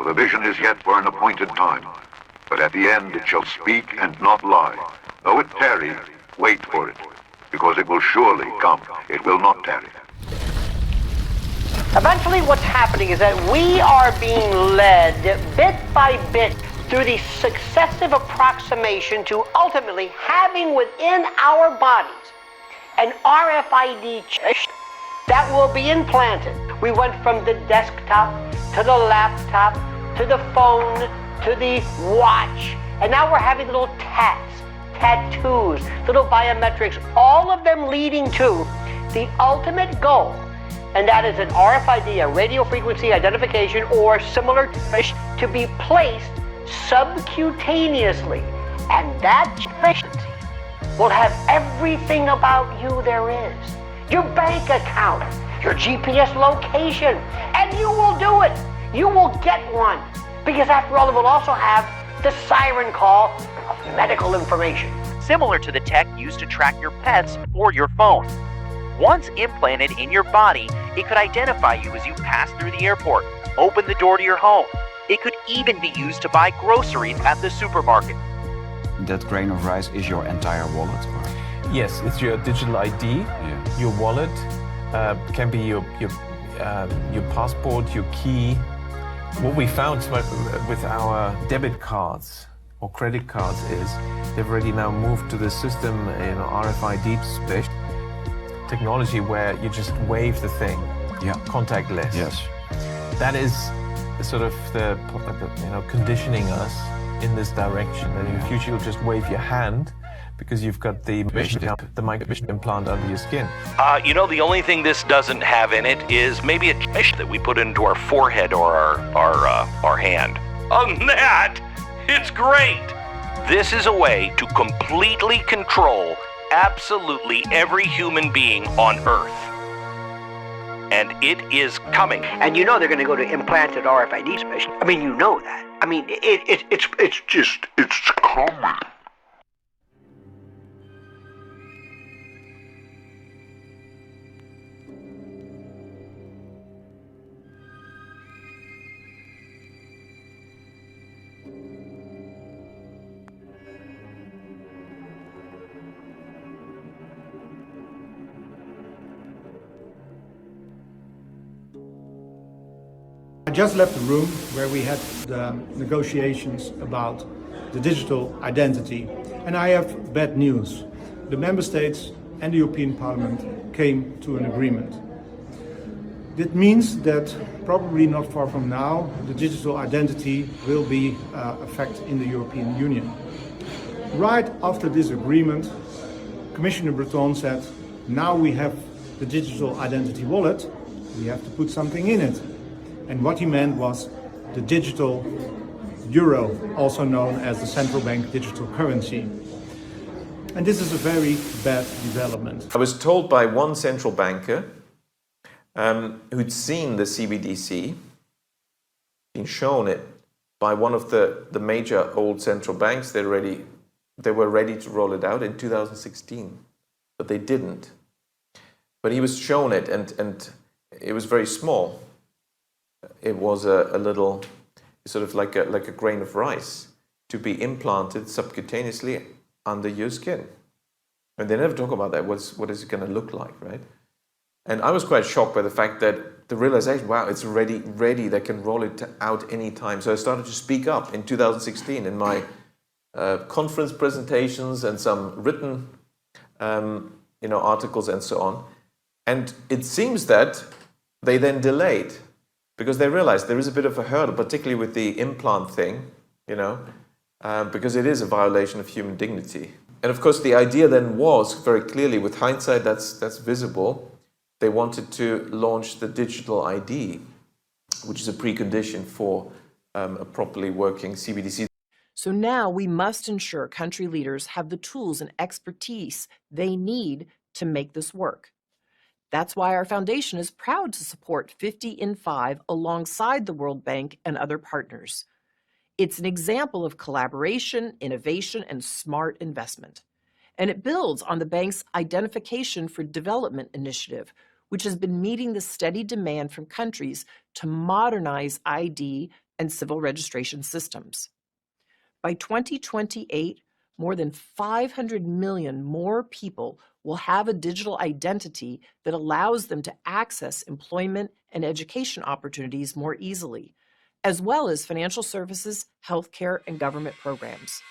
for the vision is yet for an appointed time. But at the end it shall speak and not lie. Though it tarry, wait for it, because it will surely come. It will not tarry. Eventually what's happening is that we are being led bit by bit through the successive approximation to ultimately having within our bodies an RFID chip that will be implanted. We went from the desktop to the laptop to the phone to the watch, and now we're having little tats, tattoos, little biometrics, all of them leading to the ultimate goal, and that is an RFID, a radio frequency identification, or similar to be placed subcutaneously, and that efficiency will have everything about you there is. Your bank account, your GPS location, and you will do it. You will get one, because after all, it will also have the siren call of medical information. Similar to the tech used to track your pets or your phone. Once implanted in your body, it could identify you as you pass through the airport, open the door to your home. It could even be used to buy groceries at the supermarket. That grain of rice is your entire wallet? Or? Yes, it's your digital ID, your wallet, can be your passport, your key. What we found with our debit cards or credit cards is they've already now moved to the system in RFID space technology where you just wave the thing, contactless. Yes. That is sort of the conditioning us in this direction. That in the future you'll just wave your hand because you've got the microchip implant under your skin. The only thing this doesn't have in it is maybe a chip that we put into our forehead or our hand. Other than that, it's great. This is a way to completely control absolutely every human being on Earth. And it is coming. And you know they're going to go to implanted RFID special. I mean, you know that. I mean, it's coming. I just left the room where we had the negotiations about the digital identity, and I have bad news. The Member States and the European Parliament came to an agreement. That means that probably not far from now, the digital identity will be effect in the European Union. Right after this agreement, Commissioner Breton said, now we have the digital identity wallet, we have to put something in it. And what he meant was the digital euro, also known as the central bank digital currency. And this is a very bad development. I was told by one central banker who'd seen the CBDC, been shown it by one of the major old central banks. They were ready to roll it out in 2016, but they didn't. But he was shown it, and it was very small. It was a little, sort of like a grain of rice to be implanted subcutaneously under your skin. And they never talk about that. What is it going to look like, right? And I was quite shocked by the fact that the realization, wow, it's already ready. They can roll it out anytime. So I started to speak up in 2016 in my conference presentations and some written, articles and so on. And it seems that they then delayed, because they realized there is a bit of a hurdle, particularly with the implant thing, because it is a violation of human dignity. And of course, the idea then was, very clearly, with hindsight, that's visible, they wanted to launch the digital ID, which is a precondition for a properly working CBDC. So now we must ensure country leaders have the tools and expertise they need to make this work. That's why our foundation is proud to support 50 in 5 alongside the World Bank and other partners. It's an example of collaboration, innovation, and smart investment. And it builds on the bank's Identification for Development initiative, which has been meeting the steady demand from countries to modernize ID and civil registration systems. By 2028, more than 500 million more people will have a digital identity that allows them to access employment and education opportunities more easily, as well as financial services, healthcare, and government programs.